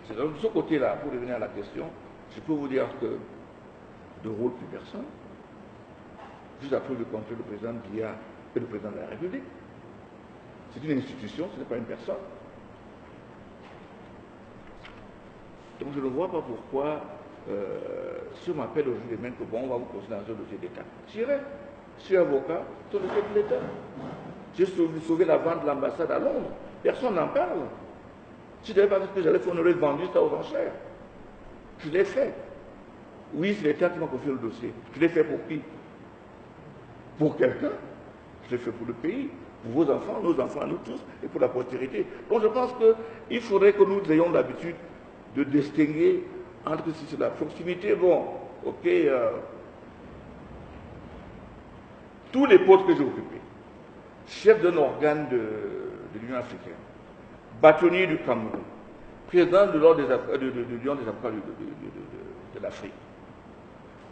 C'est de ce côté-là, pour revenir à la question, je peux vous dire que de rôle plus personne, juste après le contrôle du président Biya et le président de la République. C'est une institution, ce n'est pas une personne. Donc je ne vois pas pourquoi, si on m'appelle aujourd'hui même que bon, on va vous considérer dans un dossier d'État. J'irai. Je suis avocat, c'est le dossier de l'État. J'ai sauvé la vente de l'ambassade à Londres. Personne n'en parle. Si je n'avais pas fait ce que j'allais faire, on aurait vendu ça aux enchères. Je l'ai fait. Oui, c'est l'État qui m'a confié le dossier. Je l'ai fait pour qui? Pour quelqu'un. Je l'ai fait pour le pays, pour vos enfants, nos enfants, nous tous, et pour la postérité. Donc je pense qu'il faudrait que nous ayons l'habitude de distinguer entre si c'est la proximité. Bon, ok, tous les postes que j'ai occupés, chef d'un organe de l'Union africaine, bâtonnier du Cameroun, président de l'Union des avocats de l'Afrique,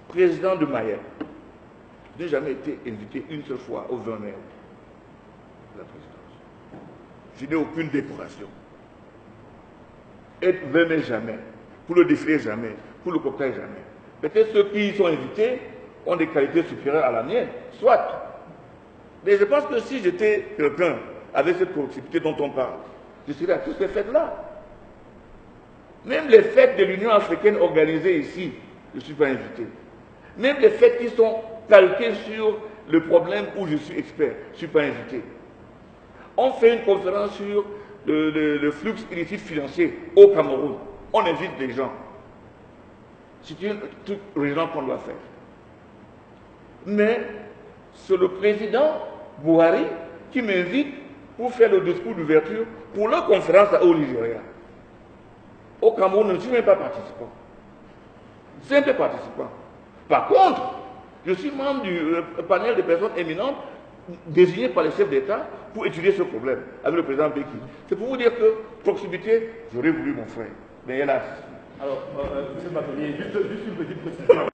président de Mayen. Je n'ai jamais été invité une seule fois au 20 mai de la présidence. Je n'ai aucune décoration. Être 20 mai jamais, pour le défilé jamais, pour le cocktail jamais. Peut-être ceux qui y sont invités ont des qualités supérieures à la mienne, soit. Mais je pense que si j'étais quelqu'un avec cette proximité dont on parle, je serais à toutes ces fêtes-là. Même les fêtes de l'Union africaine organisées ici, je ne suis pas invité. Même les fêtes qui sont calquées sur le problème où je suis expert, je ne suis pas invité. On fait une conférence sur le flux illicite financier au Cameroun. On invite des gens. C'est un truc régional qu'on doit faire. Mais c'est le président Buhari qui m'invite pour faire le discours d'ouverture pour leur conférence au Nigeria. Au Cameroun, je ne suis même pas participant. Simple participant. Par contre, je suis membre du panel de personnes éminentes désignées par les chefs d'État pour étudier ce problème avec le président Beki. C'est pour vous dire que proximité, j'aurais voulu mon frère. Mais hélas. Alors, M. Batelier, juste une petite précision.